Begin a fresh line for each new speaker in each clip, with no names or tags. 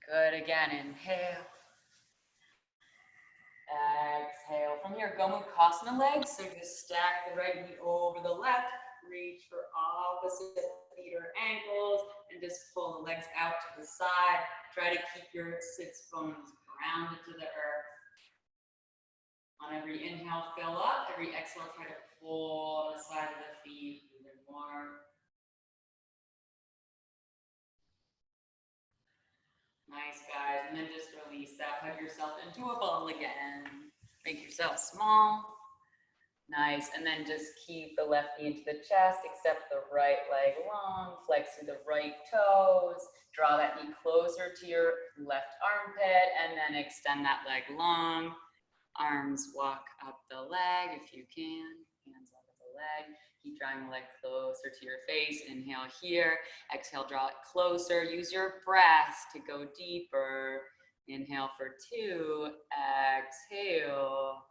Good, again, inhale. Exhale. From here, Gomukhasana legs. So just stack the right knee over the left, reach for opposite feet or ankles, and just pull the legs out to the side. Try to keep your sits bones grounded to the earth. On every inhale, fill up. Every exhale, try to pull the side of the feet even more. Nice, guys. And then just release that. Hug yourself into a ball again. Make yourself small. Nice. And then just keep the left knee into the chest, extend the right leg long, flex through the right toes, draw that knee closer to your left armpit, and then extend that leg long. Arms walk up the leg if you can, hands over the leg. Keep drawing the leg closer to your face. Inhale here, exhale, draw it closer. Use your breath to go deeper. Inhale for 2, exhale.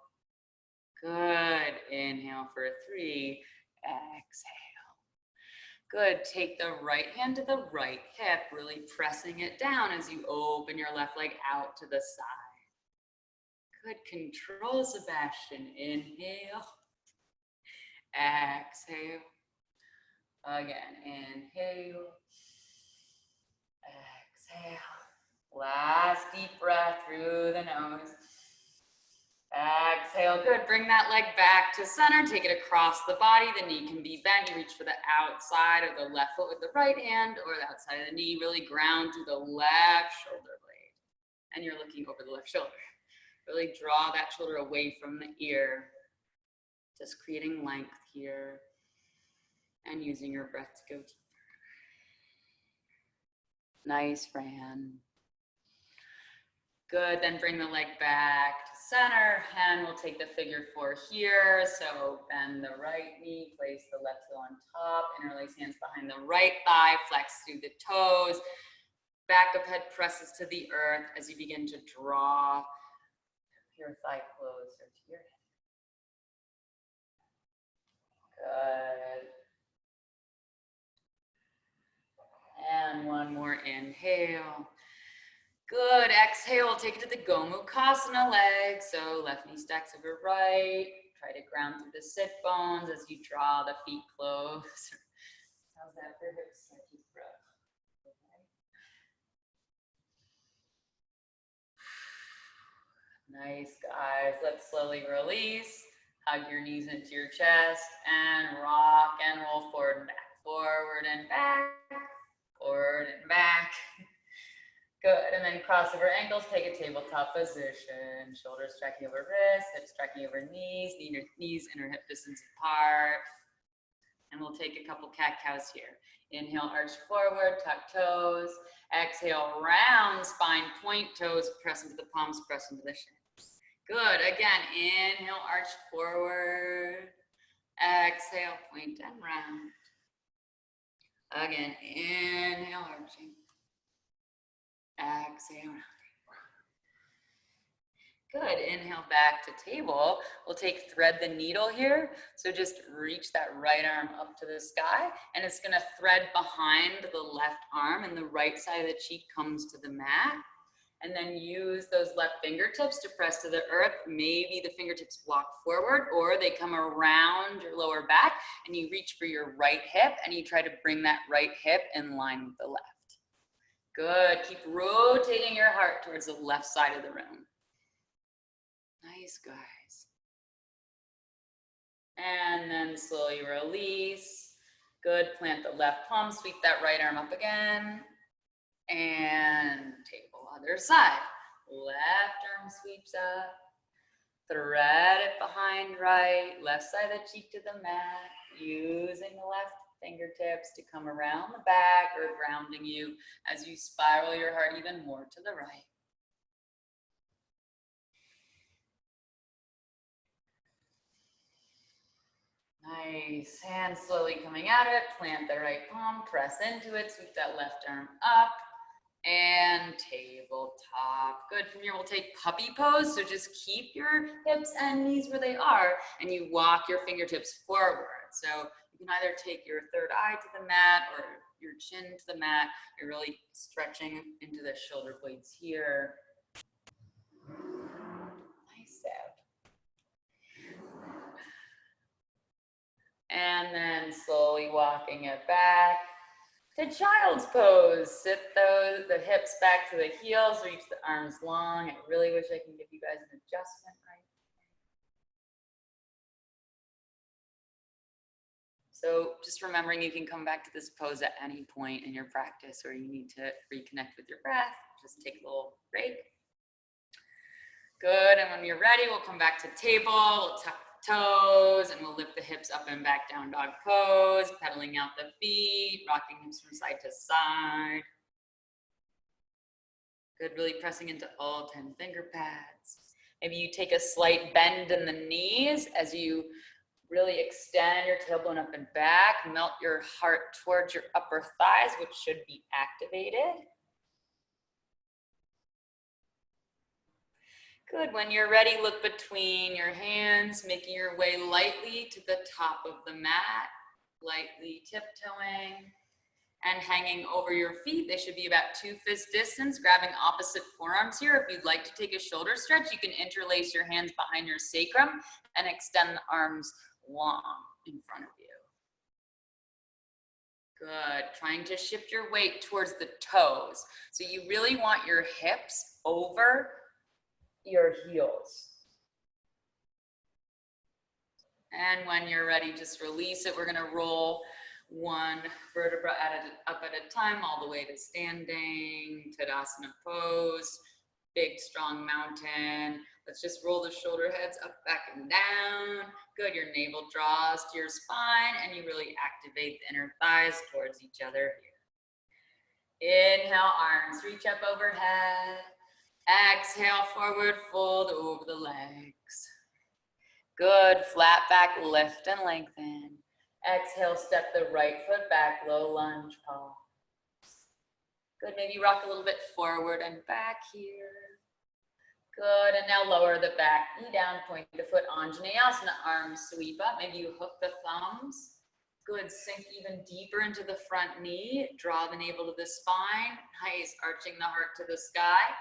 Good. Inhale for 3. Exhale. Good. Take the right hand to the right hip, really pressing it down as you open your left leg out to the side. Good. Control, Sebastian. Inhale. Exhale. Again. Inhale. Exhale. Last deep breath through the nose. Exhale, good. Bring that leg back to center. Take it across the body. The knee can be bent. You reach for the outside of the left foot with the right hand or the outside of the knee. Really ground through the left shoulder blade. And you're looking over the left shoulder. Really draw that shoulder away from the ear. Just creating length here. And using your breath to go deeper. Nice, Fran. Good, then bring the leg back to center, and we'll take the figure 4 here. So bend the right knee, place the left heel on top, interlace hands behind the right thigh, flex through the toes. Back of head presses to the earth as you begin to draw your thigh closer to your head. Good. And one more inhale. Good, exhale, take it to the Gomukhasana leg. So left knee stacks over right. Try to ground through the sit bones as you draw the feet close. How's that for hips? Deep breath. Okay. Nice, guys. Let's slowly release. Hug your knees into your chest and rock and roll forward and back. Forward and back. Forward and back. Good, and then cross over ankles, take a tabletop position. Shoulders tracking over wrists, hips tracking over knees, knees inner hip distance apart. And we'll take a couple cat-cows here. Inhale, arch forward, tuck toes. Exhale, round spine, point toes, press into the palms, press into the shins. Good, again, inhale, arch forward. Exhale, point and round. Again, inhale, arching. Exhale. Good, inhale back to table. We'll take thread the needle here. So just reach that right arm up to the sky and it's gonna thread behind the left arm and the right side of the cheek comes to the mat. And then use those left fingertips to press to the earth. Maybe the fingertips walk forward or they come around your lower back and you reach for your right hip and you try to bring that right hip in line with the left. Good, keep rotating your heart towards the left side of the room. Nice, guys. And then slowly release. Good, plant the left palm, sweep that right arm up again. And table other side. Left arm sweeps up. Thread it behind right, left side of the cheek to the mat, using the left fingertips to come around the back or grounding you as you spiral your heart even more to the right. Nice, hands slowly coming at it, plant the right palm, press into it, sweep that left arm up, and tabletop. Good, from here we'll take puppy pose, so just keep your hips and knees where they are, and you walk your fingertips forward. So you can either take your third eye to the mat or your chin to the mat. You're really stretching into the shoulder blades here. Nice out. And then slowly walking it back to child's pose. Sit the hips back to the heels, reach the arms long. I really wish I can give you guys an adjustment right. So just remembering you can come back to this pose at any point in your practice or you need to reconnect with your breath. Just take a little break. Good, and when you're ready, we'll come back to table, we'll tuck the toes, and we'll lift the hips up and back, down dog pose, pedaling out the feet, rocking hips from side to side. Good, really pressing into all 10 finger pads. Maybe you take a slight bend in the knees as you really extend your tailbone up and back, melt your heart towards your upper thighs, which should be activated. Good, when you're ready, look between your hands, making your way lightly to the top of the mat, lightly tiptoeing and hanging over your feet. They should be about 2 fist distance, grabbing opposite forearms here. If you'd like to take a shoulder stretch, you can interlace your hands behind your sacrum and extend the arms long in front of you. Good, trying to shift your weight towards the toes. So you really want your hips over your heels. And when you're ready, just release it. We're gonna roll one vertebra up at a time, all the way to standing, Tadasana pose, big strong mountain. Let's just roll the shoulder heads up, back, and down. Good, your navel draws to your spine and you really activate the inner thighs towards each other here. Inhale, arms reach up overhead. Exhale, forward fold over the legs. Good, flat back, lift and lengthen. Exhale, step the right foot back, low lunge pause. Good, maybe rock a little bit forward and back here. Good, and now lower the back knee down, point the foot, Anjaneyasana, arms sweep up. Maybe you hook the thumbs. Good, sink even deeper into the front knee. Draw the navel to the spine. Nice, arching the heart to the sky.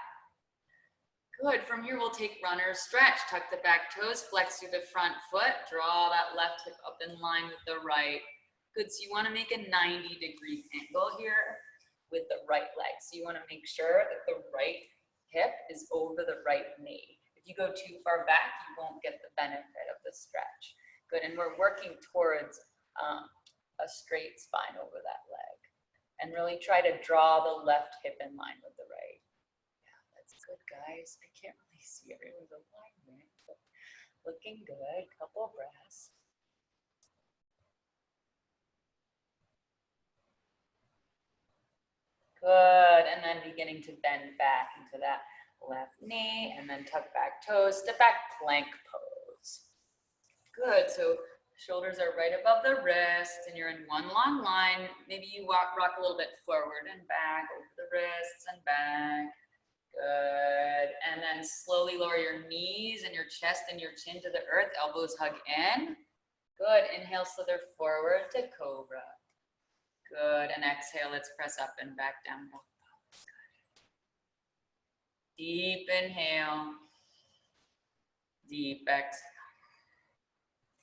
Good, from here we'll take runner's stretch. Tuck the back toes, flex through the front foot. Draw that left hip up in line with the right. Good, so you wanna make a 90-degree angle here with the right leg. So you wanna make sure that the right hip is over the right knee. If you go too far back, you won't get the benefit of the stretch. Good, and we're working towards a straight spine over that leg. And really try to draw the left hip in line with the right. Yeah, that's good, guys. I can't really see everyone's alignment, but looking good. Couple breaths. Good, and then beginning to bend back into that left knee, and then tuck back toes, step back plank pose. Good, so shoulders are right above the wrist, and you're in one long line. Maybe you rock a little bit forward and back, over the wrists and back. Good, and then slowly lower your knees and your chest and your chin to the earth, elbows hug in. Good, inhale, slither forward to cobra. Good, and exhale, let's press up and back down. Deep inhale, deep exhale.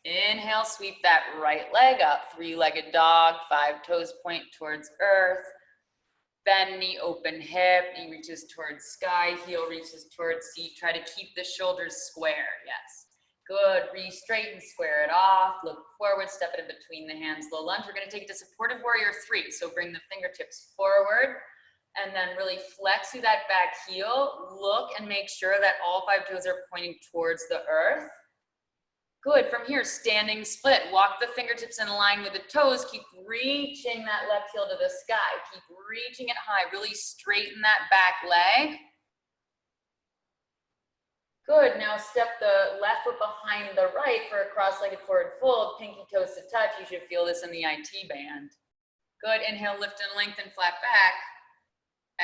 Inhale, sweep that right leg up, 3-legged dog, 5 toes point towards earth. Bend knee, open hip, knee reaches towards sky, heel reaches towards seat. Try to keep the shoulders square, yes. Good, re-straighten, square it off, look forward, step it in between the hands, low lunge. We're gonna take it to supportive warrior 3. So bring the fingertips forward and then really flex through that back heel. Look and make sure that all 5 toes are pointing towards the earth. Good, from here, standing split. Walk the fingertips in line with the toes. Keep reaching that left heel to the sky. Keep reaching it high. Really straighten that back leg. Good, now step the left foot behind the right for a cross-legged forward fold. Pinky toes to touch. You should feel this in the IT band. Good, inhale, lift and lengthen, flat back.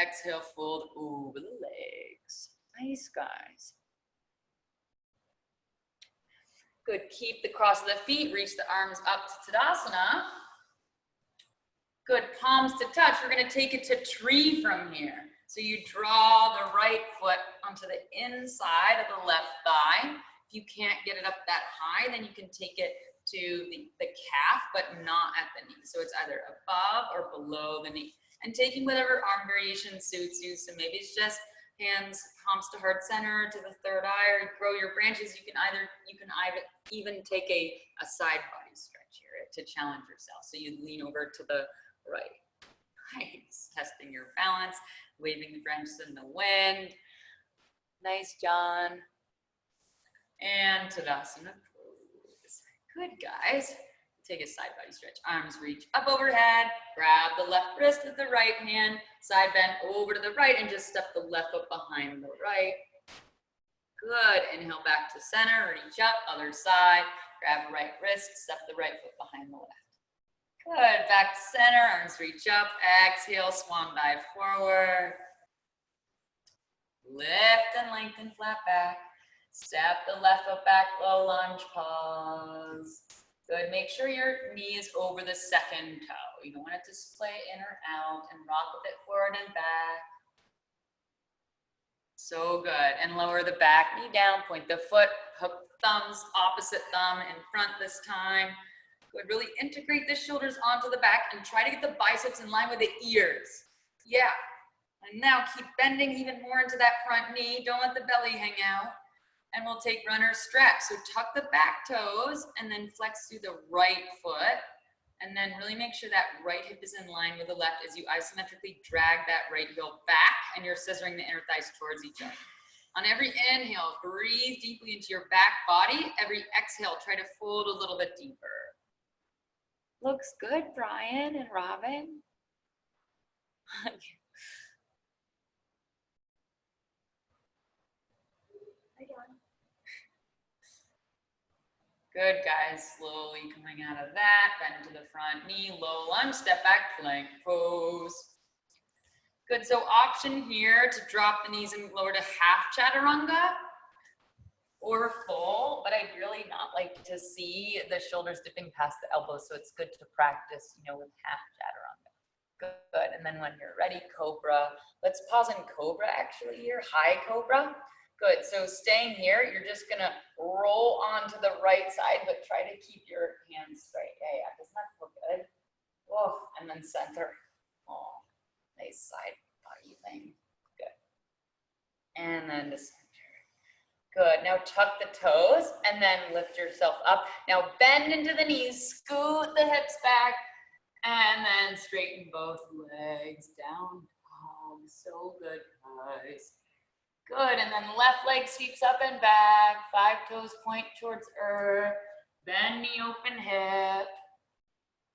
Exhale, fold over the legs. Nice, guys. Good, keep the cross of the feet, reach the arms up to Tadasana. Good, palms to touch. We're gonna take it to tree from here. So you draw the right foot onto the inside of the left thigh. If you can't get it up that high, then you can take it to the calf, but not at the knee. So it's either above or below the knee. And taking whatever arm variation suits you. So maybe it's just hands, palms to heart center, to the third eye, or grow your branches. You can even take a side body stretch here to challenge yourself. So you lean over to the right. Nice, testing your balance, waving the branches in the wind. Nice, John. And Tadasana pose. Good, guys. Take a side body stretch. Arms reach up overhead. Grab the left wrist with the right hand. Side bend over to the right and just step the left foot behind the right. Good. Inhale back to center. Reach up. Other side. Grab the right wrist. Step the right foot behind the left. Good. Back to center. Arms reach up. Exhale. Swan dive forward. Lift and lengthen. Flat back. Step the left foot back. Low lunge. Pause. Good, make sure your knee is over the second toe. You don't want it to splay in or out, and rock with it forward and back. So good, and lower the back knee down, point the foot, hook thumbs, opposite thumb in front this time. Good, really integrate the shoulders onto the back and try to get the biceps in line with the ears. Yeah, and now keep bending even more into that front knee. Don't let the belly hang out. And we'll take runner stretch. So tuck the back toes and then flex through the right foot. And then really make sure that right hip is in line with the left as you isometrically drag that right heel back and you're scissoring the inner thighs towards each other. On every inhale, breathe deeply into your back body. Every exhale, try to fold a little bit deeper. Looks good, Brian and Robin. Good, guys. Slowly coming out of that. Bend to the front knee. Low lunge. Step back. Plank pose. Good. So option here to drop the knees and lower to half chaturanga or full. But I'd really not like to see the shoulders dipping past the elbows. So it's good to practice, with half chaturanga. Good. And then when you're ready, cobra. Let's pause in cobra actually here. High cobra. Good, so staying here, you're just gonna roll onto the right side, but try to keep your hands straight. Yeah, doesn't that feel good? Oh, and then center. Oh, nice side body thing. Good. And then to center. Good, now tuck the toes and then lift yourself up. Now bend into the knees, scoot the hips back, and then straighten both legs down. Oh, so good, guys. Good, and then left leg sweeps up and back, 5 toes point towards earth, bend knee, open hip.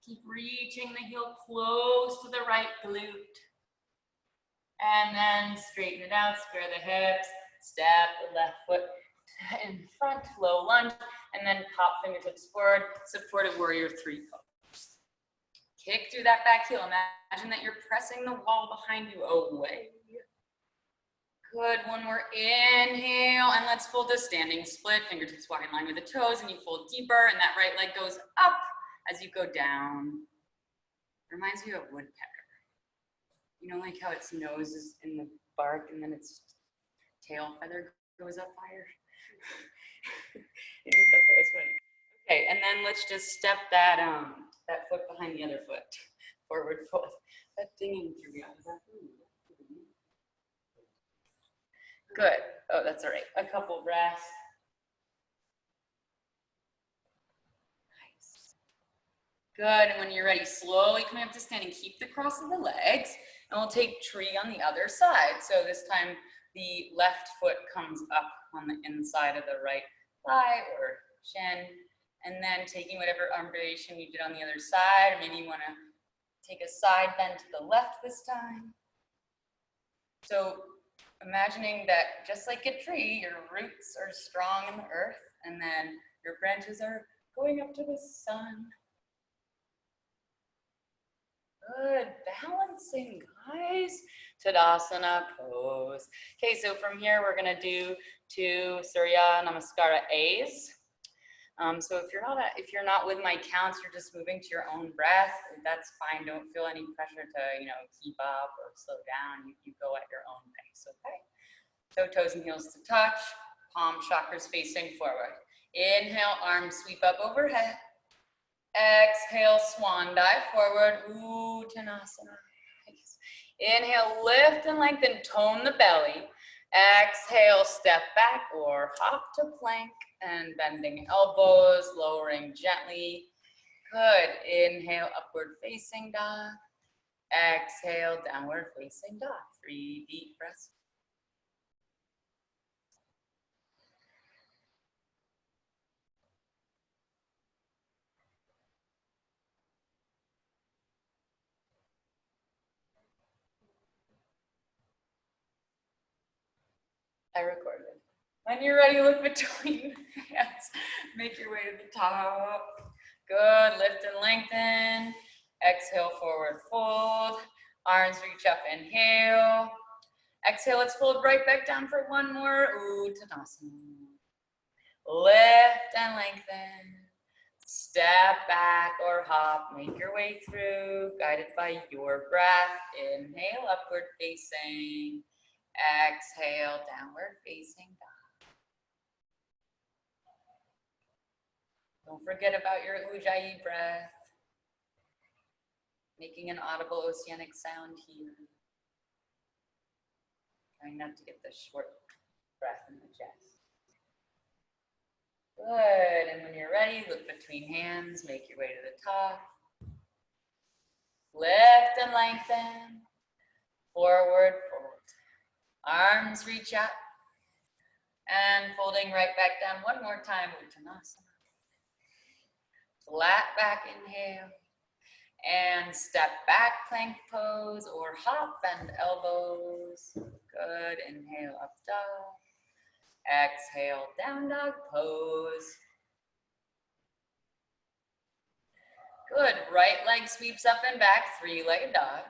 Keep reaching the heel close to the right glute. And then straighten it out, square the hips, step the left foot in front, low lunge, and then pop fingertips forward, supported warrior 3 pose. Kick through that back heel. Imagine that you're pressing the wall behind you away. Good, one more inhale, and let's fold to standing split. Fingertips walk in line with the toes, and you fold deeper, and that right leg goes up as you go down. Reminds you of a woodpecker. Like how its nose is in the bark, and then its tail feather goes up higher. I just thought that was funny. Okay, and then let's just step that that foot behind the other foot. Forward fold. That dinging through you. Is that good. Oh, that's all right. A couple breaths. Nice. Good. And when you're ready, slowly coming up to standing, keep the cross of the legs, and we'll take tree on the other side. So this time, the left foot comes up on the inside of the right thigh or shin, and then taking whatever arm variation you did on the other side. Maybe you want to take a side bend to the left this time. So imagining that just like a tree, your roots are strong in the earth, and then your branches are going up to the sun. Good, balancing, guys. Tadasana pose. Okay, so from here we're gonna do 2 Surya Namaskara A's. So if you're not with my counts, you're just moving to your own breath. That's fine. Don't feel any pressure to keep up or slow down. You go at your own pace. Okay. So toes and heels to touch. Palm chakras facing forward. Inhale, arms sweep up overhead. Exhale, swan dive forward. Uttanasana. Inhale, lift and lengthen, tone the belly. Exhale, step back or hop to plank and bending elbows, lowering gently. Good. Inhale, upward facing dog. Exhale, downward facing dog. 3 deep breaths. I recorded. When you're ready, look between hands. Make your way to the top. Good. Lift and lengthen. Exhale, forward fold. Arms reach up, inhale. Exhale, let's fold right back down for one more. Uttanasana. Lift and lengthen. Step back or hop. Make your way through, guided by your breath. Inhale, upward facing. Exhale, downward facing dog. Don't forget about your ujjayi breath. Making an audible oceanic sound here. Trying not to get the short breath in the chest. Good, and when you're ready, look between hands, make your way to the top. Lift and lengthen. Forward, fold. Arms reach up. And folding right back down one more time, Uttanasana. Flat back, inhale. And step back, plank pose, or hop, bend elbows. Good, inhale, up dog. Exhale, down dog pose. Good, right leg sweeps up and back, 3-legged dog.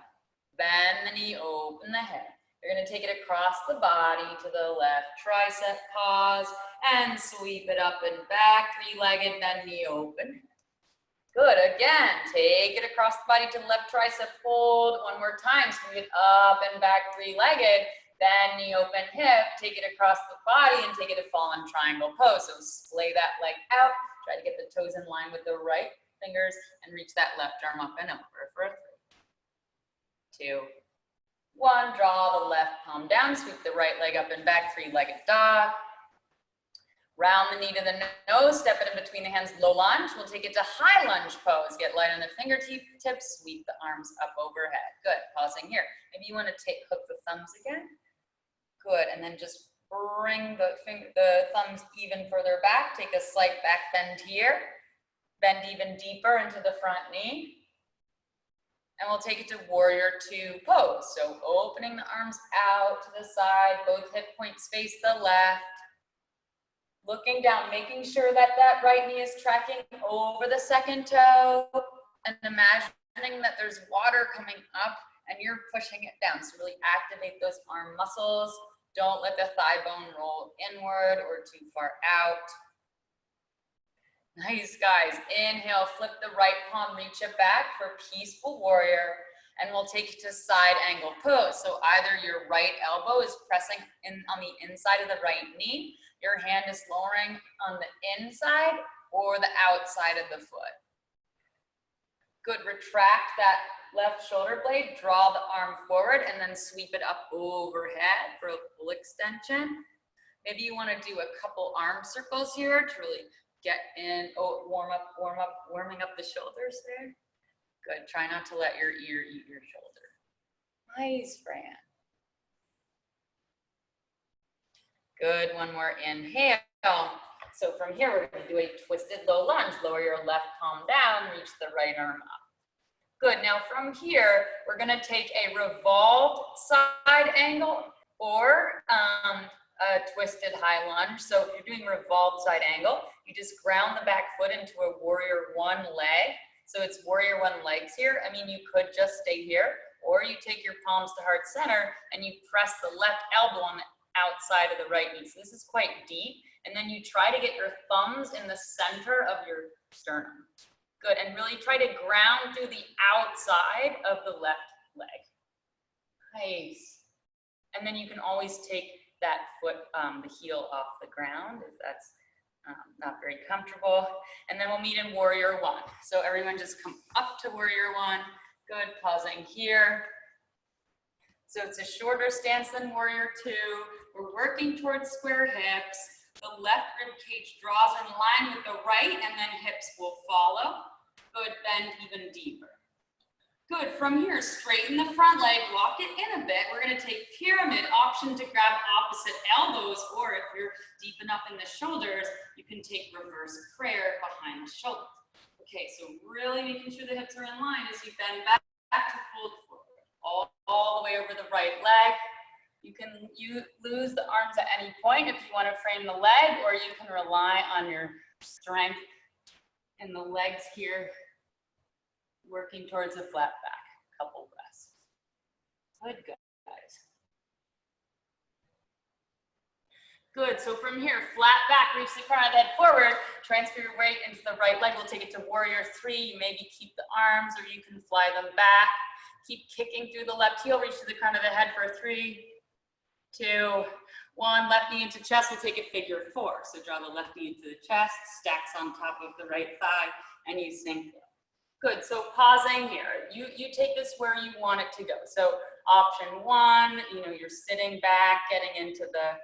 Bend the knee, open the head. You're gonna take it across the body to the left tricep, pause, and sweep it up and back, 3-legged, bend knee, open. Good, again, take it across the body to the left tricep, hold, one more time, sweep it up and back, 3-legged, bend knee, open hip, take it across the body and take it to fallen triangle pose. So splay that leg out, try to get the toes in line with the right fingers and reach that left arm up and over for 3, 2, 1. Draw the left palm down, sweep the right leg up and back, 3-legged dog. Round the knee to the nose, step it in between the hands, low lunge. We'll take it to high lunge pose. Get light on the fingertips, sweep the arms up overhead. Good, pausing here. Maybe you want to hook the thumbs again. Good, and then just bring the thumbs even further back. Take a slight back bend here. Bend even deeper into the front knee. And we'll take it to warrior 2 pose. So opening the arms out to the side, both hip points face the left. Looking down, making sure that that right knee is tracking over the second toe. And imagining that there's water coming up and you're pushing it down. So really activate those arm muscles. Don't let the thigh bone roll inward or too far out. Nice, guys. Inhale, flip the right palm, reach it back for peaceful warrior. And we'll take it to side angle pose. So either your right elbow is pressing in on the inside of the right knee, your hand is lowering on the inside or the outside of the foot. Good, retract that left shoulder blade, draw the arm forward, and then sweep it up overhead for a full extension. Maybe you want to do a couple arm circles here to really get in, warming up the shoulders there. Good, try not to let your ear eat your shoulder. Nice, Fran. Good, one more inhale. So from here, we're gonna do a twisted low lunge. Lower your left palm down, reach the right arm up. Good, now from here, we're gonna take a revolved side angle or a twisted high lunge. So if you're doing revolved side angle, you just ground the back foot into a warrior 1 leg. So it's warrior 1 legs here. I mean, you could just stay here, or you take your palms to heart center and you press the left elbow on the outside of the right knee. So this is quite deep. And then you try to get your thumbs in the center of your sternum. Good, and really try to ground through the outside of the left leg. Nice. And then you can always take that foot, the heel off the ground if that's not very comfortable. And then we'll meet in warrior one. So everyone just come up to warrior one. Good, pausing here. So it's a shorter stance than warrior two. We're working towards square hips. The left rib cage draws in line with the right, and then hips will follow. Good, bend even deeper. Good, from here, straighten the front leg, lock it in a bit. We're gonna take pyramid, option to grab opposite elbows, or if you're deep enough in the shoulders, you can take reverse prayer behind the shoulders. Okay, so really making sure the hips are in line as you bend back to fold forward, all the way over the right leg. You can lose the arms at any point if you want to frame the leg, or you can rely on your strength in the legs here, working towards a flat back. Couple breaths. Good, guys. Good, so from here, flat back, reach the crown of the head forward, transfer your weight into the right leg. We'll take it to warrior three. You maybe keep the arms, or you can fly them back. Keep kicking through the left heel, reach to the crown of the head for 3, 2, 1. Left knee into chest, we'll take it figure four. So draw the left knee into the chest, stacks on top of the right thigh, and you sink it. Good, so pausing here. You take this where you want it to go. So option one, you're sitting back, getting into the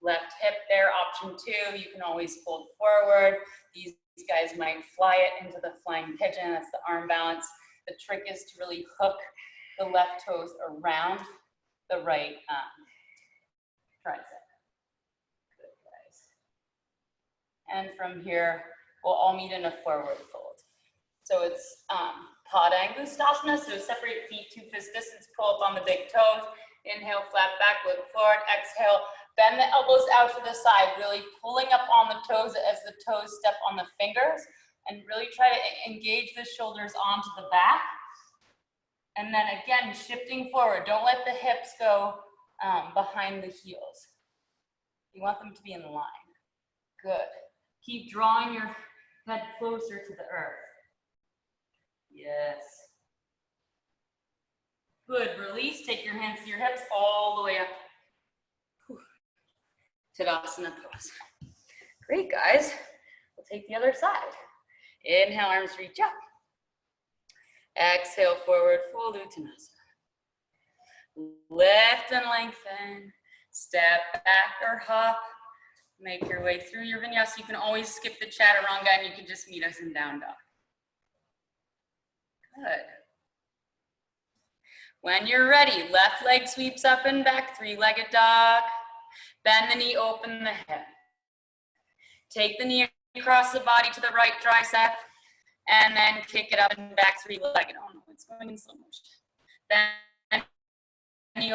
left hip there. Option two, you can always fold forward. These guys might fly it into the flying pigeon. That's the arm balance. The trick is to really hook the left toes around the right tricep. Good, guys. And from here, we'll all meet in a forward fold. So it's Padangusthasana, so separate feet 2 fist distance, pull up on the big toes. Inhale, flat back, look forward. Exhale, bend the elbows out to the side, really pulling up on the toes as the toes step on the fingers, and really try to engage the shoulders onto the back. And then again, shifting forward. Don't let the hips go behind the heels. You want them to be in line. Good. Keep drawing your head closer to the earth. Yes. Good, release, take your hands to your hips all the way up. Tadasana pose. Great, guys. We'll take the other side. Inhale, arms reach up. Exhale, forward fold, Uttanasana. Lift and lengthen. Step back or hop. Make your way through your vinyasa. You can always skip the chaturanga and you can just meet us in down dog. Good. When you're ready, left leg sweeps up and back, 3-legged dog. Bend the knee, open the hip. Take the knee across the body to the right tricep, and then kick it up and back, 3-legged. Oh no, it's going in slow motion. Bend the knee,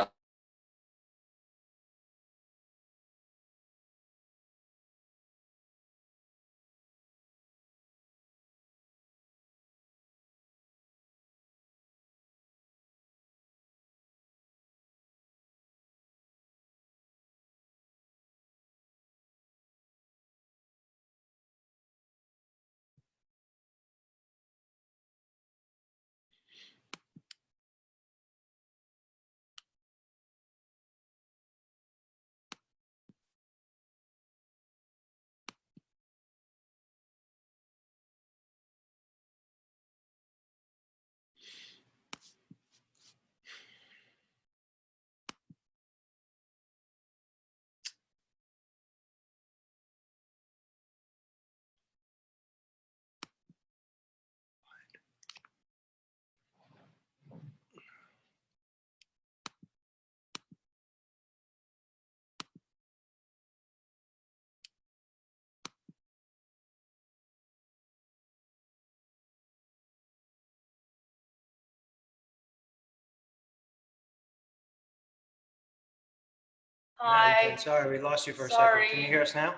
Hi.
Sorry, we lost you for a
Sorry.
second. Can you hear us now?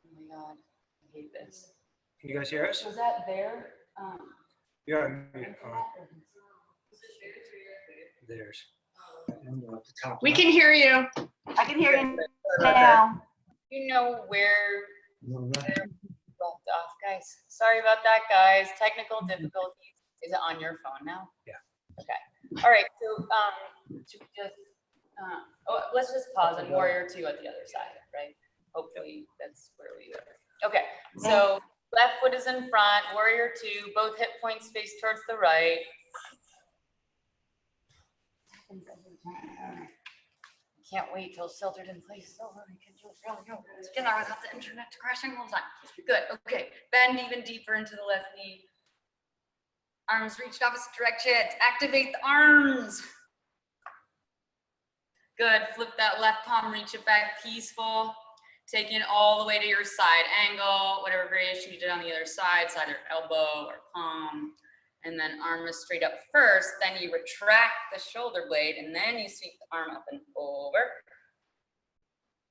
Oh my God, I hate this.
Can you guys hear us?
Was that there?
You're on mute. Theirs.
We can hear you.
I can hear you
Okay.
now.
You know where left off, guys. Sorry about that, guys. Technical difficulties. Is it on your phone now?
Yeah.
Okay. All right. So, should we just, let's just pause and warrior two at the other side, right? Hopefully that's where we are. Okay. So left foot is in front, warrior two, both hip points face towards the right. Can't wait till sheltered in place is over. We can just really go together without the internet crashing all the time. Good. Okay. Bend even deeper into the left knee. Arms reached opposite directions. Activate the arms. Good. Flip that left palm, reach it back, peaceful. Taking it all the way to your side angle, whatever variation you did on the other side, side or elbow or palm. And then arm is straight up first, then you retract the shoulder blade, and then you sweep the arm up and over.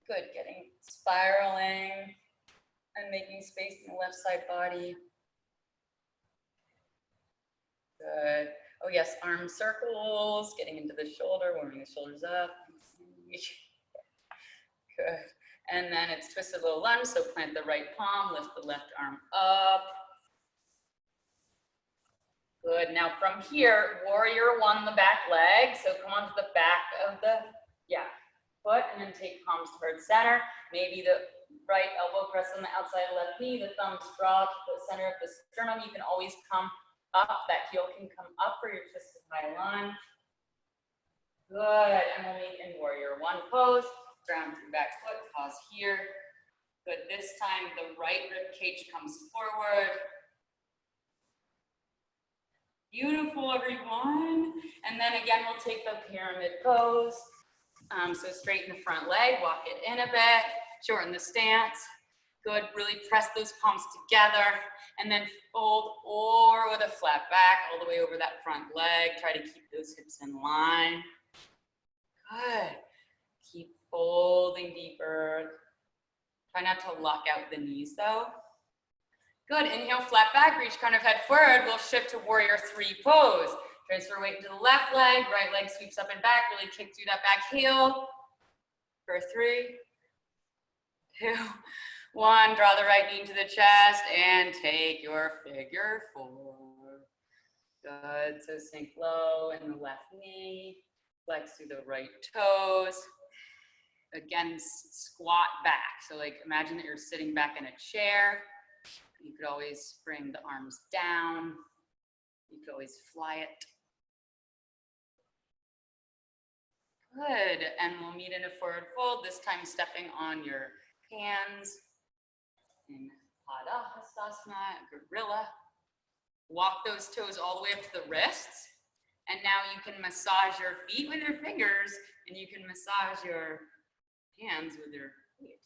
Good, getting spiraling and making space in the left side body. Good. Oh yes, arm circles, getting into the shoulder, warming the shoulders up. Good. And then it's twisted low lunge, so plant the right palm, lift the left arm up. Good, now from here, warrior one, the back leg. So come onto the back of the, foot and then take palms towards center. Maybe the right elbow press on the outside of the left knee, the thumbs draw to the center of the sternum. You can always come up, that heel can come up for your twisted high lunge. Good, and we'll meet in warrior one pose. Ground through back foot, pause here. Good, this time the right rib cage comes forward. Beautiful, everyone. And then again, we'll take the pyramid pose. So straighten the front leg, walk it in a bit, shorten the stance. Good, really press those palms together and then fold or with a flat back all the way over that front leg. Try to keep those hips in line. Good. Keep folding deeper. Try not to lock out the knees though. Good, inhale, flat back, reach kind of head forward. We'll shift to warrior three pose. Transfer weight into the left leg, right leg sweeps up and back, really kick through that back heel. For 3, 2, 1, draw the right knee into the chest and take your figure 4. Good, so sink low in the left knee, flex through the right toes. Again, squat back. So like imagine that you're sitting back in a chair. You could always bring the arms down. You could always fly it. Good, and we'll meet in a forward fold, this time stepping on your hands in Padahastasana, gorilla. Walk those toes all the way up to the wrists. And now you can massage your feet with your fingers and you can massage your hands with your feet.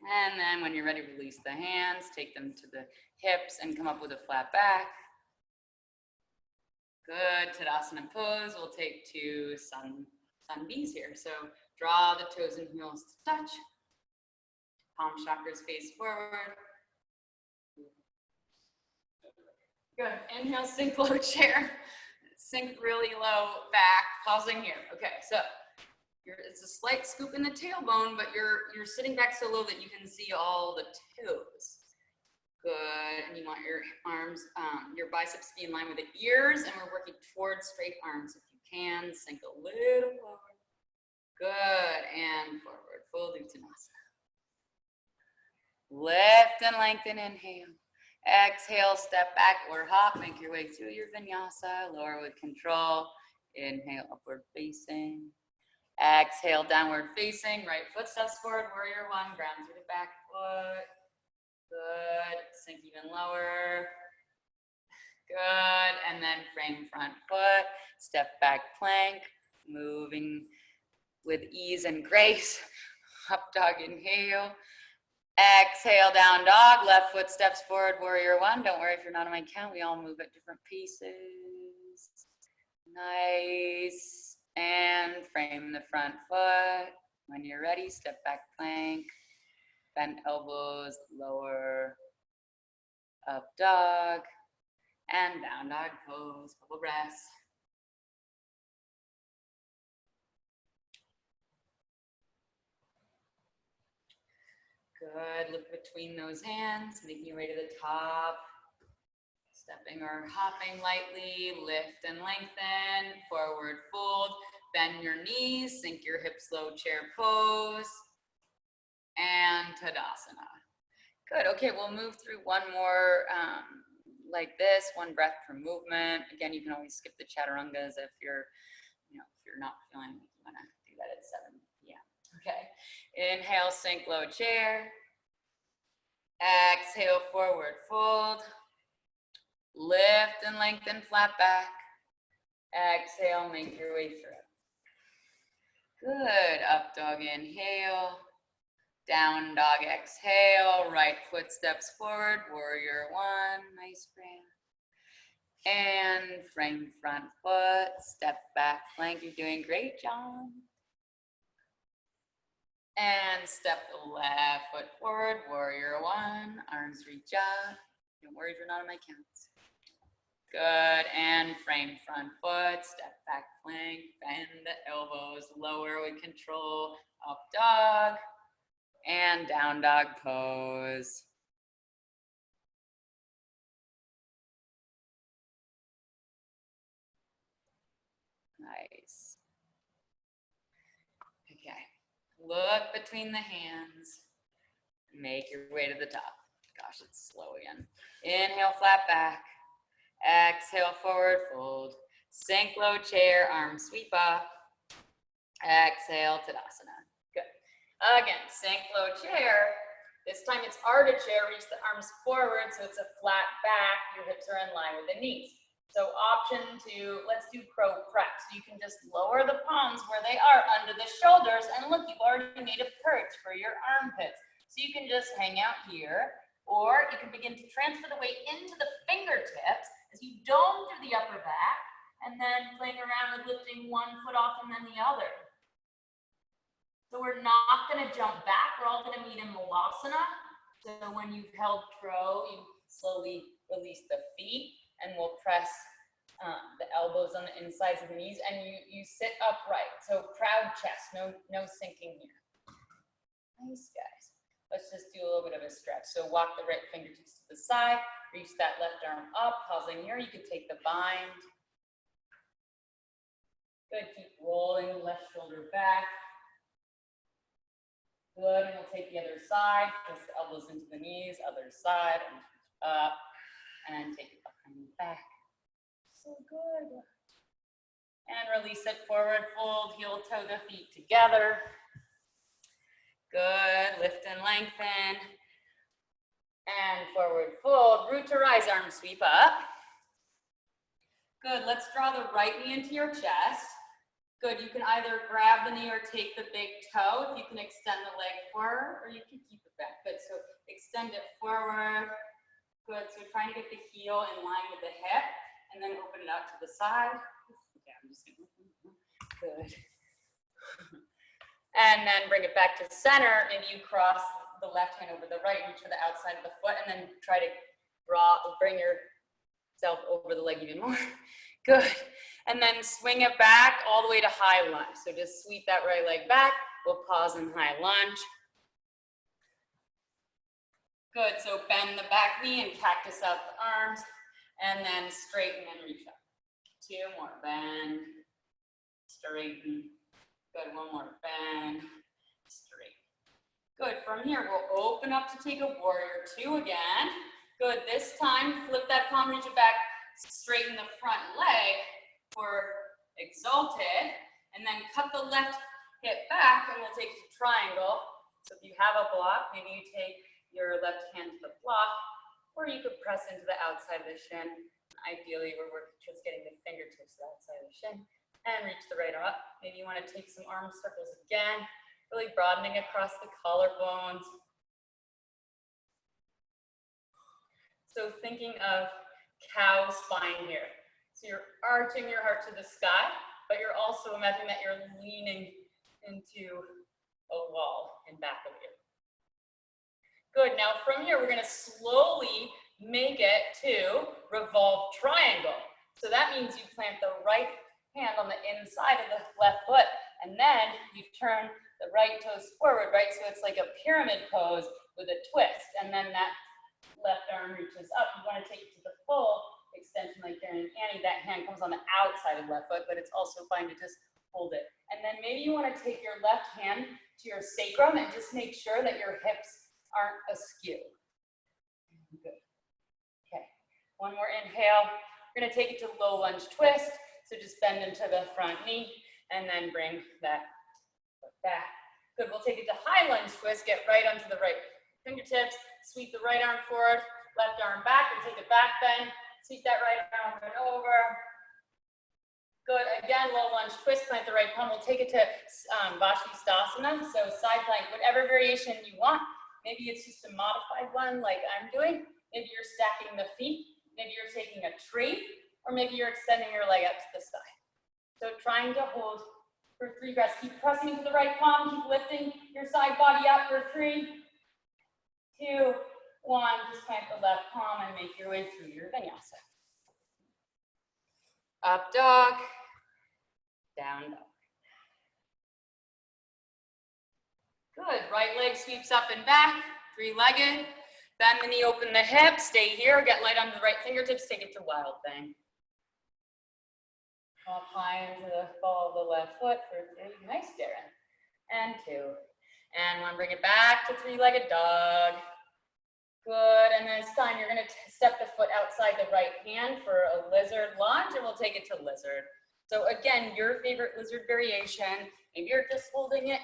And then when you're ready, release the hands, take them to the hips and come up with a flat back. Good, Tadasana pose. We'll take 2 sun Bs here. So draw the toes and heels to touch. Palm chakras face forward. Good, inhale, sink low chair. Sink really low back, pausing here. Okay, so it's a slight scoop in the tailbone, but you're sitting back so low that you can see all the toes. Good, and you want your arms, your biceps to be in line with the ears, and we're working towards straight arms if you can. Sink a little lower. Good, and forward, full Uttanasana. Lift and lengthen, inhale. Exhale, step back or hop, make your way through your vinyasa, lower with control. Inhale, upward facing. Exhale, downward facing, right foot steps forward, warrior one, ground through the back foot. Good, sink even lower. Good, and then frame front foot, step back plank, moving with ease and grace. Up dog, inhale. Exhale, down dog, left foot steps forward, warrior one. Don't worry if you're not on my count, we all move at different paces. Nice, and frame the front foot. When you're ready, step back plank. Bend elbows, lower, up dog. And down dog pose, couple breaths. Good, look between those hands, making your way to the top. Stepping or hopping lightly, lift and lengthen, forward fold, bend your knees, sink your hips low, chair pose, and Tadasana. Good, okay, we'll move through one more like this, one breath per movement. Again, you can always skip the chaturangas if you're not feeling like you wanna do that at 7 p.m. Okay, inhale, sink low chair. Exhale, forward fold. Lift and lengthen, flat back. Exhale, make your way through. Good, up dog inhale. Down dog exhale, right foot steps forward, warrior one, nice breath. And frame front foot, step back plank, you're doing great, John. And step the left foot forward, warrior one, arms reach up. Don't worry if you're not on my counts. Good, and frame front foot, step back plank, bend the elbows, lower with control, up dog, and down dog pose. Nice. Okay, look between the hands, make your way to the top. Gosh, it's slow again. Inhale, flat back. Exhale, forward fold. Sink low chair, arms sweep up. Exhale, Tadasana. Good. Again, sink low chair. This time it's Ardha chair. Reach the arms forward so it's a flat back. Your hips are in line with the knees. So option 2, let's do crow prep. So you can just lower the palms where they are under the shoulders. And look, you've already made a perch for your armpits. So you can just hang out here. Or you can begin to transfer the weight into the fingertips as you dome through the upper back. And then playing around with lifting one foot off and then the other. So we're not going to jump back. We're all going to meet in Malasana. So when you've held crow, you slowly release the feet and we'll press the elbows on the insides of the knees and you sit upright. So proud chest, no sinking here. Nice, guys. Let's just do a little bit of a stretch. So walk the right fingertips to the side, reach that left arm up, pausing here. You can take the bind. Good, keep rolling the left shoulder back. Good, and we'll take the other side. Press the elbows into the knees, other side, and up, and take it behind the back. So good. And release it, forward fold, heel toe the feet together. Good, lift and lengthen. And forward fold, root to rise, arms sweep up. Good, let's draw the right knee into your chest. Good, you can either grab the knee or take the big toe. If you can extend the leg forward, or you can keep it back. Good, so extend it forward. Good, so trying to get the heel in line with the hip, and then open it out to the side. Okay, I'm just gonna, good. And then bring it back to center. Maybe you cross the left hand over the right, reach to the outside of the foot, and then try to bring yourself over the leg even more. Good. And then swing it back all the way to high lunge. So just sweep that right leg back. We'll pause in high lunge. Good, so bend the back knee and cactus out the arms. And then straighten and reach up. 2 more, bend, straighten. Good, 1 more, bend, straighten. Good, from here we'll open up to take a warrior 2 again. Good, this time flip that palm, reach it back, straighten the front leg for exalted, and then cut the left hip back and we'll take it to triangle. So if you have a block, maybe you take your left hand to the block, or you could press into the outside of the shin. Ideally, we're working towards getting the fingertips to the outside of the shin, and reach the right arm up. Maybe you want to take some arm circles again, really broadening across the collarbones. So thinking of cow spine here. So you're arching your heart to the sky, but you're also imagining that you're leaning into a wall in back of you. Good, now from here, we're gonna slowly make it to revolved triangle. So that means you plant the right hand on the inside of the left foot, and then you turn the right toes forward, right? So it's like a pyramid pose with a twist, and then that left arm reaches up. You want to take it to the full extension like Darren and Annie. That hand comes on the outside of left foot, but it's also fine to just hold it. And then maybe you want to take your left hand to your sacrum and just make sure that your hips aren't askew. Good. Okay, one more inhale. We're going to take it to low lunge twist. So just bend into the front knee and then bring that foot back. Good, we'll take it to high lunge twist. Get right onto the right fingertips. Sweep the right arm forward, left arm back, and take a back bend. Sweep that right arm over. Good, again, low lunge twist, plant the right palm. We'll take it to Vashisthasana, so side plank, whatever variation you want. Maybe it's just a modified one like I'm doing. Maybe you're stacking the feet. Maybe you're taking a tree, or maybe you're extending your leg out to the side. So trying to hold for 3 breaths. Keep pressing into the right palm, keep lifting your side body up for 3, 2, 1. Just plant the left palm and make your way through your vinyasa. Up dog, down dog. Good, right leg sweeps up and back, 3-legged. Bend the knee, open the hip, stay here, get light onto the right fingertips, take it to wild thing. Up high into the ball of the left foot for 3, nice Darren, and 2. And 1, bring it back to 3-legged dog. Good, and then it's time, you're gonna step the foot outside the right hand for a lizard lunge, and we'll take it to lizard. So again, your favorite lizard variation, maybe you're just holding it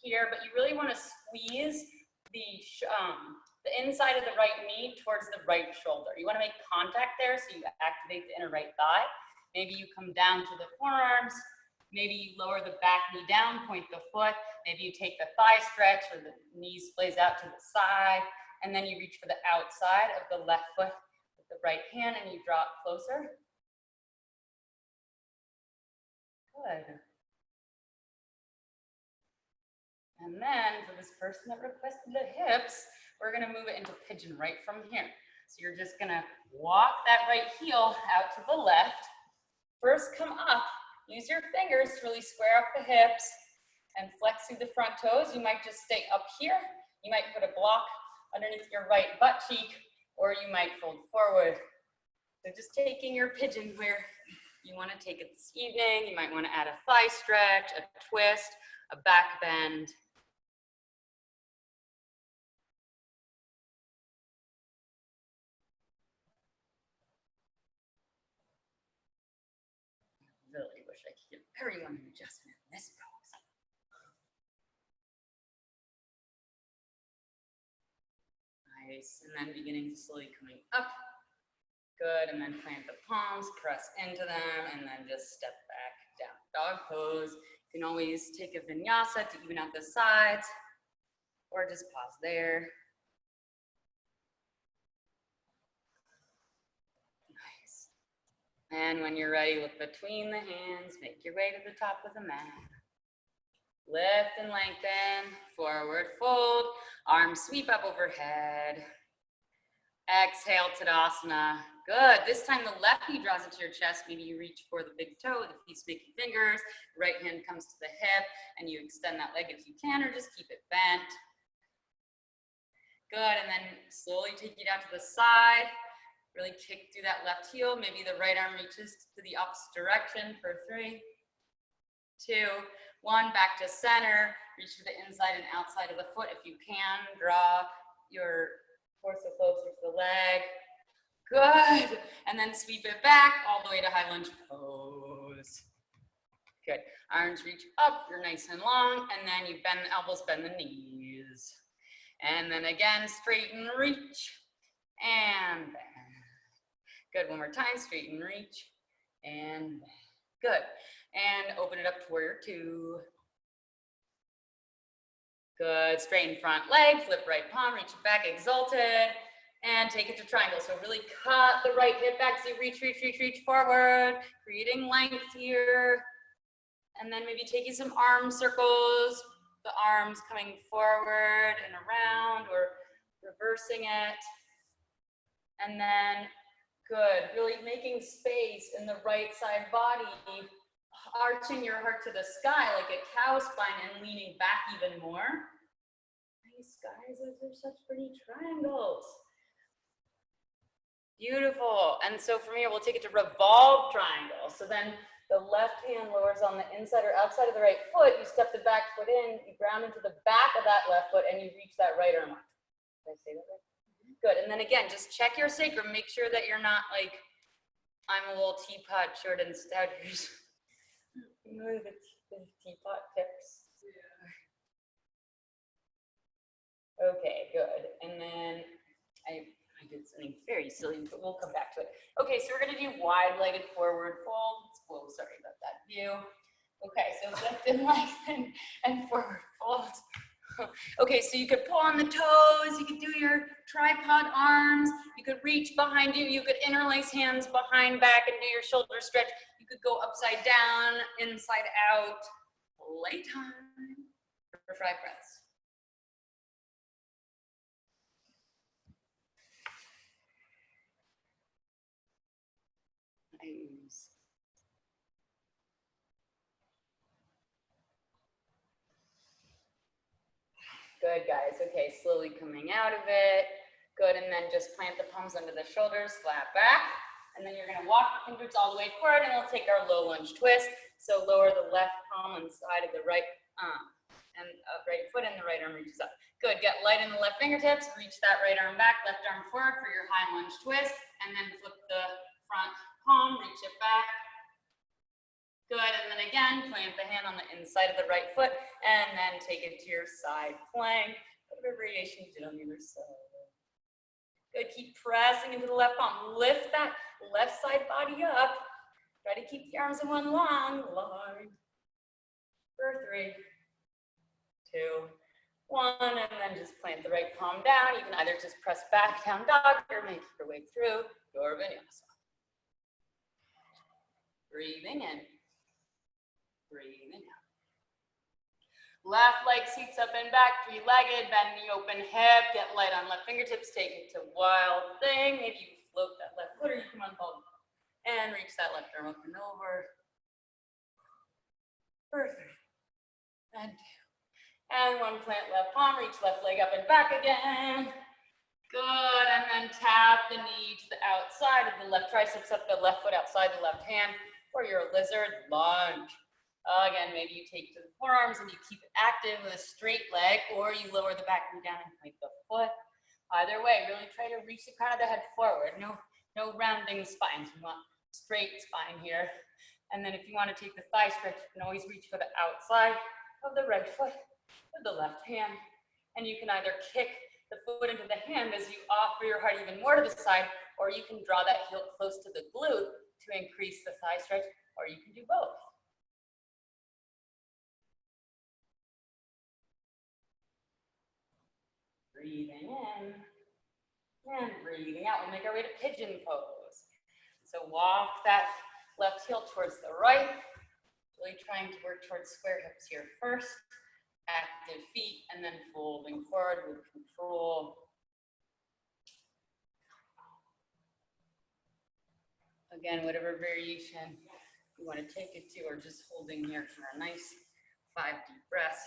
here, but you really wanna squeeze the inside of the right knee towards the right shoulder. You wanna make contact there so you activate the inner right thigh. Maybe you come down to the forearms, maybe you lower the back knee down, point the foot, maybe you take the thigh stretch or the knee splays out to the side, and then you reach for the outside of the left foot with the right hand and you draw it closer. Good. And then for this person that requested the hips, we're gonna move it into pigeon right from here. So you're just gonna walk that right heel out to the left. First come up, use your fingers to really square up the hips and flex through the front toes. You might just stay up here. You might put a block underneath your right butt cheek, or you might fold forward. So just taking your pigeon where you want to take it this evening. You might want to add a thigh stretch, a twist, a back bend. I really wish I could give everyone an adjustment in this pose. Nice, and then beginning to slowly coming up. Good, and then plant the palms, press into them, and then just step back down. Dog pose. You can always take a vinyasa to even out the sides, or just pause there. Nice. And when you're ready, look between the hands, make your way to the top of the mat. Lift and lengthen, forward fold, arms sweep up overhead. Exhale, Tadasana. Good. This time the left knee draws into your chest. Maybe you reach for the big toe with the peacemaking fingers. Right hand comes to the hip and you extend that leg if you can, or just keep it bent. Good. And then slowly take it out to the side. Really kick through that left heel. Maybe the right arm reaches to the opposite direction for 3, 2, 1. Back to center. Reach to the inside and outside of the foot if you can. Draw your torso closer to the leg. Good. And then sweep it back all the way to high lunge pose. Good. Arms reach up. You're nice and long. And then you bend the elbows, bend the knees. And then again, straighten, reach, and bend. Good. One more time. Straighten, reach, and bend. Good. And open it up to warrior 2. Good. Straighten front leg, flip right palm, reach it back, exalted, and take it to triangle. So really cut the right hip back as you reach, reach, reach, reach forward, creating length here. And then maybe taking some arm circles, the arms coming forward and around, or reversing it. And then, Good, really making space in the right side body, arching your heart to the sky like a cow spine and leaning back even more. Nice, guys, those are such pretty triangles. Beautiful, and so from here, we'll take it to revolve triangle. So then the left hand lowers on the inside or outside of the right foot, you step the back foot in, you ground into the back of that left foot, and you reach that right arm up. Did I say that right? Good, and then again, just check your sacrum, make sure that you're not like, I'm a little teapot short and stout. You know the teapot tips? Yeah. Okay, good, and then I did something very silly, but we'll come back to it. Okay, so we're gonna do wide-legged forward fold. Whoa, sorry about that view. Okay, so lift and lengthen and forward fold. Okay, so you could pull on the toes, you could do your tripod arms, you could reach behind you, you could interlace hands behind back and do your shoulder stretch. You could go upside down, inside out. Playtime for 5 breaths. Nice. Good, guys. Okay, slowly coming out of it. Good, and then just plant the palms under the shoulders, flat back. And then you're gonna walk the fingers all the way forward and we'll take our low lunge twist. So lower the left palm inside of the right and right foot and the right arm reaches up. Good, get light in the left fingertips, reach that right arm back, left arm forward for your high lunge twist, and then flip the front palm, reach it back. Good, and then again, plant the hand on the inside of the right foot, and then take it to your side plank. Whatever variation you did on the other side. Good, keep pressing into the left palm. Lift that left side body up. Try to keep the arms in one long line. For 3, 2, 1, and then just plant the right palm down. You can either just press back, down dog, or make your way through your vinyasa. Breathing in. Breathing out. Left leg seats up and back, 3-legged, bend the open hip, get light on left fingertips, take it to wild thing. Maybe you float that left foot or you come unfold and reach that left arm up and over. For 3 and 2. And 1, plant left palm, reach left leg up and back again. Good, and then tap the knee to the outside of the left triceps, up the left foot outside the left hand for your lizard lunge. Again, maybe you take to the forearms and you keep it active with a straight leg, or you lower the back knee down and point the foot. Either way, really try to reach the crown of the head forward. No rounding spines. We want straight spine here. And then if you want to take the thigh stretch, you can always reach for the outside of the right foot with the left hand. And you can either kick the foot into the hand as you offer your heart even more to the side, or you can draw that heel close to the glute to increase the thigh stretch, or you can do both. Breathing in and breathing out. We'll make our way to pigeon pose. So walk that left heel towards the right. Really trying to work towards square hips here first. Active feet, and then folding forward with control. Again, whatever variation you want to take it to, or just holding here for a nice 5 deep breaths.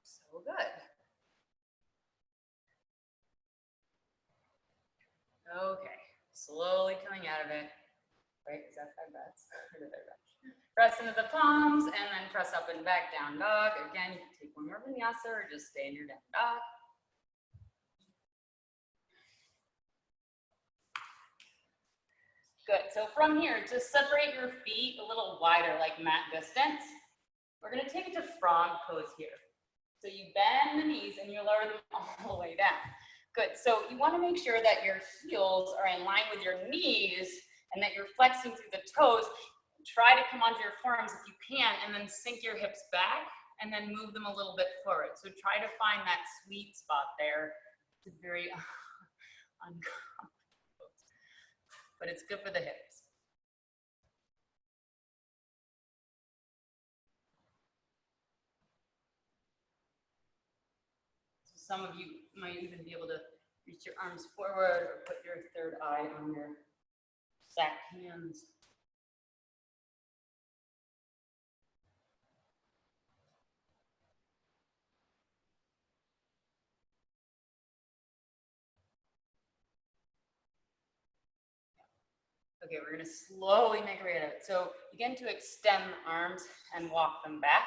So good. Okay, slowly coming out of it. Right, is that 5 breaths? Or did I rush? Press into the palms and then press up and back, down dog. Again, you can take one more vinyasa or just stay in your down dog. Good, so from here, just separate your feet a little wider, like mat distance. We're gonna take it to frog pose here. So you bend the knees and you lower them all the way down. Good, so you wanna make sure that your heels are in line with your knees and that you're flexing through the toes. Try to come onto your forearms if you can, and then sink your hips back and then move them a little bit forward. So try to find that sweet spot there. It's very uncomfortable, but it's good for the hips. some of you might even be able to reach your arms forward or put your third eye on your stacked hands. Okay, we're gonna slowly make our way out of it. So begin to extend the arms and walk them back.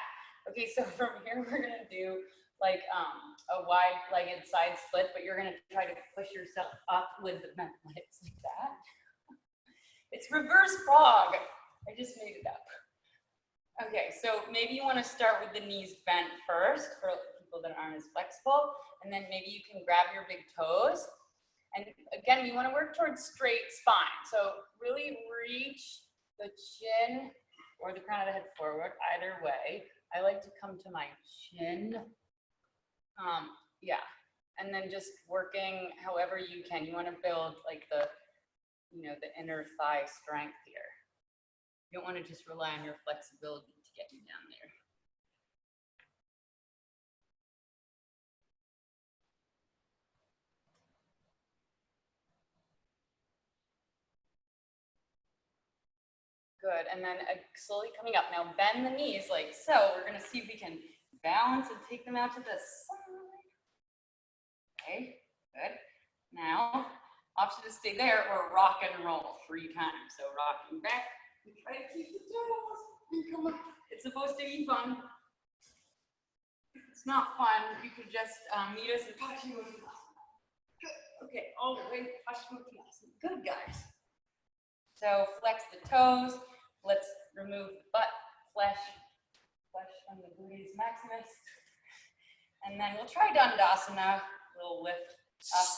Okay, so from here we're gonna do like a wide-legged side split, but you're gonna try to push yourself up with the bent legs like that. It's reverse frog. I just made it up. Okay, so maybe you wanna start with the knees bent first for people that aren't as flexible, and then maybe you can grab your big toes. And again, we want to work towards straight spine. So really reach the chin or the crown of the head forward, either way. I like to come to my chin. Yeah, and then just working however you can. You want to build like the, the inner thigh strength here. You don't want to just rely on your flexibility to get you down there. Good, and then slowly coming up. Now bend the knees like so. We're gonna see if we can balance and take them out to the side. Okay, good. Now, option to stay there or rock and roll 3 times. So rocking back, we try to keep the toes, and come up. It's supposed to be fun. It's not fun. You could just meet us in Paschimottanasana. Good, okay, all the way to Paschimottanasana. Good, guys. So flex the toes. Let's remove the butt flesh from the gluteus maximus. And then we'll try Dandasana, a little lift up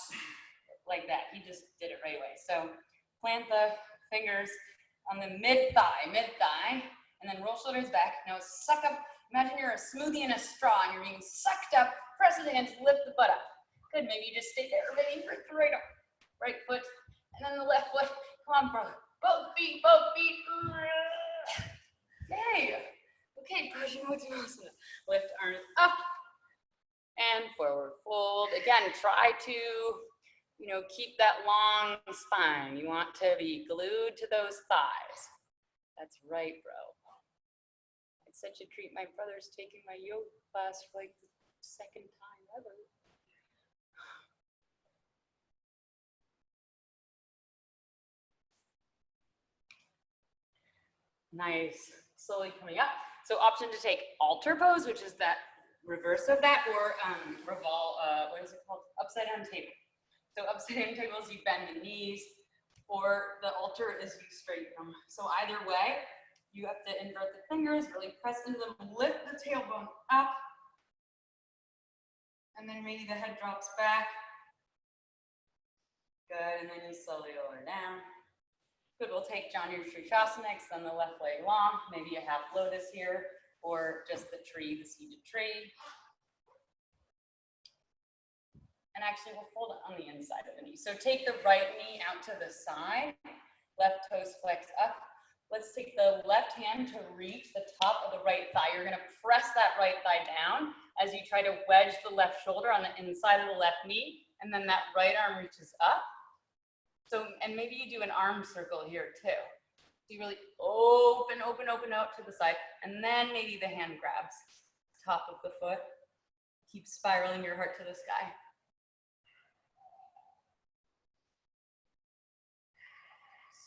like that. He just did it right away. So plant the fingers on the mid-thigh, and then roll shoulders back. Now suck up. Imagine you're a smoothie in a straw and you're being sucked up. Press the hands, lift the butt up. Good, maybe you just stay there. Ready, lift the right arm, right foot, and then the left foot. Come on, brother. Both feet. Yay. Okay, Paschimottanasana. Lift arms up and forward fold. Again, try to, keep that long spine. You want to be glued to those thighs. That's right, bro. It's such a treat. My brother's taking my yoga class for like the 2nd time ever. Nice. Slowly coming up. So option to take altar pose, which is that reverse of that, or what is it called? Upside down table. So upside down table is you bend the knees, or the altar is you straighten them. So either way, you have to invert the fingers, really press into them, lift the tailbone up, and then maybe the head drops back. Good, and then you slowly lower down. Good, we'll take Janu Shirshasana, extend the left leg long, maybe a half lotus here, or just the tree, the seated tree. And actually we'll fold it on the inside of the knee. So take the right knee out to the side, left toes flex up. Let's take the left hand to reach the top of the right thigh. You're gonna press that right thigh down as you try to wedge the left shoulder on the inside of the left knee, and then that right arm reaches up. So, and maybe you do an arm circle here too. So you really open out to the side, and then maybe the hand grabs top of the foot. Keep spiraling your heart to the sky.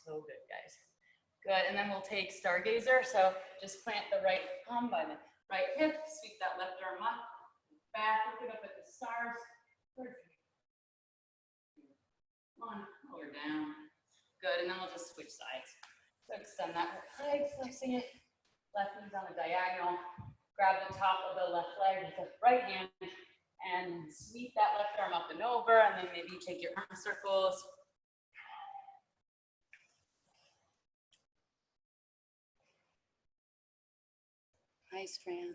So good, guys. Good, and then we'll take Stargazer. So just plant the right palm by the right hip, sweep that left arm up, back, look it up at the stars. Perfect. One, lower down. Good, and then we'll just switch sides. So extend that leg, flexing it. Left knee's on the diagonal. Grab the top of the left leg with the right hand and sweep that left arm up and over, and then maybe take your arm circles. Nice, Fran.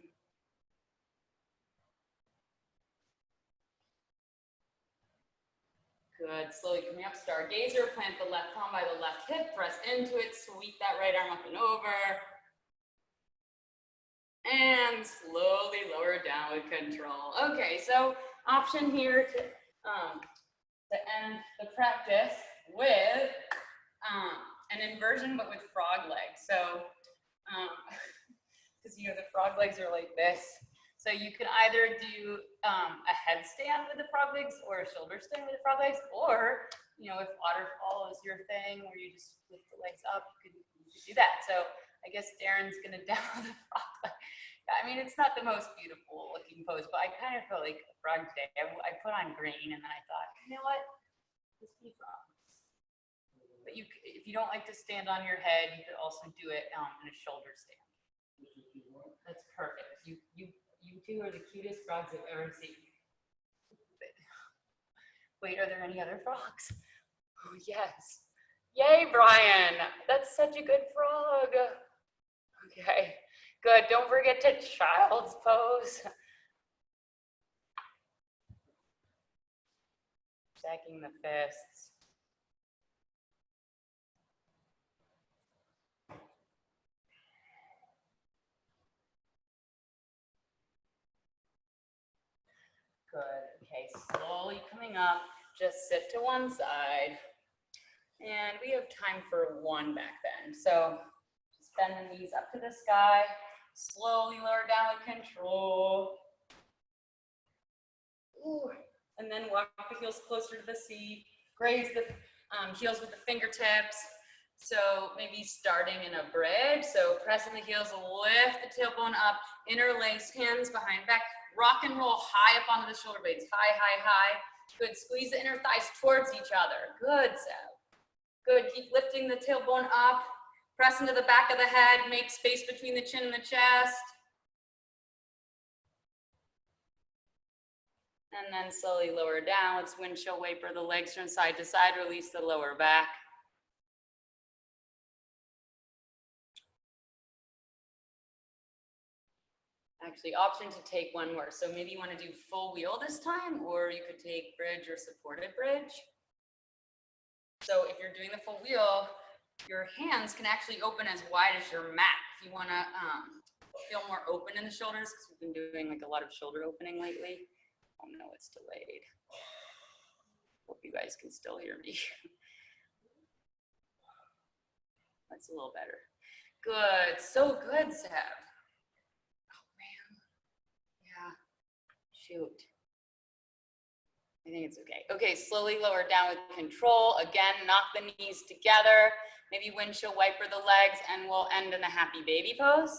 Good, slowly coming up, Stargazer, plant the left palm by the left hip, press into it, sweep that right arm up and over. And slowly lower down with control. Okay, so option here to end the practice with an inversion, but with frog legs. So, because the frog legs are like this. So you can either do a headstand with the frog legs or a shoulder stand with the frog legs, or if waterfall is your thing where you just lift the legs up, you could do that. So I guess Darren's gonna demo the frog leg. I mean, it's not the most beautiful looking pose, but I kind of felt like a frog today. I put on green and then I thought, you know what? Let's be frogs. But if you don't like to stand on your head, you could also do it in a shoulder stand. That's perfect. You two are the cutest frogs I've ever seen. Wait, are there any other frogs? Oh, yes. Yay, Brian. That's such a good frog. Okay, good. Don't forget to child's pose. Stacking the fists. Good. Okay, slowly coming up. Just sit to one side. And we have time for one back bend. So just bend the knees up to the sky. Slowly lower down with control. Ooh. And then walk the heels closer to the seat. Graze the heels with the fingertips. So maybe starting in a bridge. So pressing the heels, lift the tailbone up, interlace hands behind back. Rock and roll high up onto the shoulder blades. High, high, high. Good. Squeeze the inner thighs towards each other. Good, Seb. Good. Keep lifting the tailbone up. Press into the back of the head. Make space between the chin and the chest. And then slowly lower down. Let's windshield wiper the legs from side to side. Release the lower back. Actually, option to take one more. So maybe you want to do full wheel this time, or you could take bridge or supported bridge. So if you're doing the full wheel, your hands can actually open as wide as your mat. If you want to feel more open in the shoulders, because we've been doing like a lot of shoulder opening lately. Oh no, it's delayed. Hope you guys can still hear me. That's a little better. Good, so good, Seb. Shoot. I think it's okay. Okay, slowly lower down with control. Again, knock the knees together. Maybe windshield wiper the legs, and we'll end in a happy baby pose.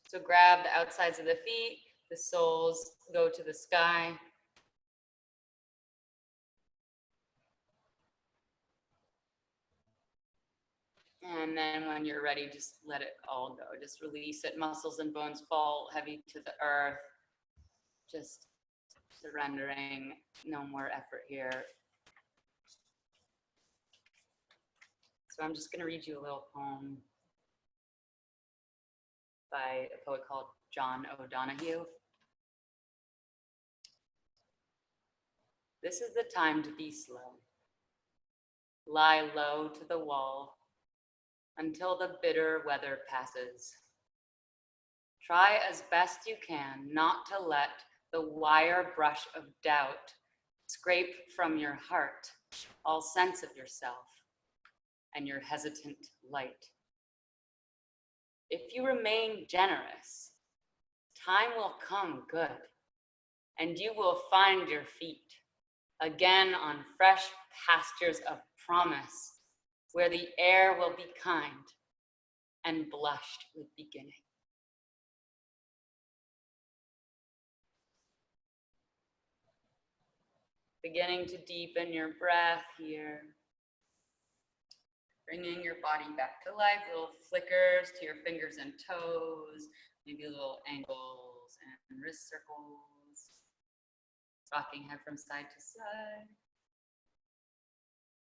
So grab the outsides of the feet, the soles go to the sky. And then when you're ready, just let it all go. Just release it. Muscles and bones fall heavy to the earth. Just surrendering. No more effort here. So I'm just going to read you a little poem by a poet called John O'Donohue. This is the time to be slow. Lie low to the wall until the bitter weather passes. Try as best you can not to let the wire brush of doubt scrape from your heart all sense of yourself and your hesitant light. If you remain generous, time will come good, and you will find your feet again on fresh pastures of promise, where the air will be kind and blushed with beginning. Beginning to deepen your breath here. Bringing your body back to life, little flickers to your fingers and toes, maybe little ankles and wrist circles. Rocking head from side to side.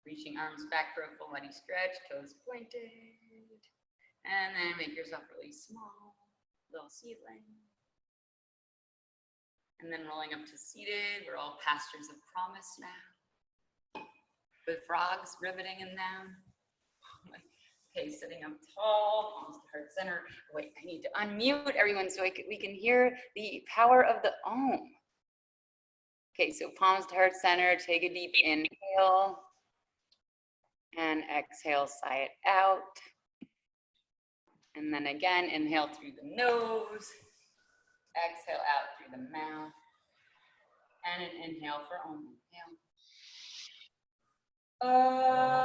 Reaching arms back for a full body stretch, toes pointed. And then make yourself really small, little seedling. And then rolling up to seated. We're all pastures of promise now. With frogs riveting in them. Okay, sitting up tall, palms to heart center. Wait, I need to unmute everyone so we can hear the power of the Om. Okay, so palms to heart center, take a deep inhale. And exhale, sigh it out. And then again, inhale through the nose. Exhale out through the mouth. And an inhale for Om. Inhale.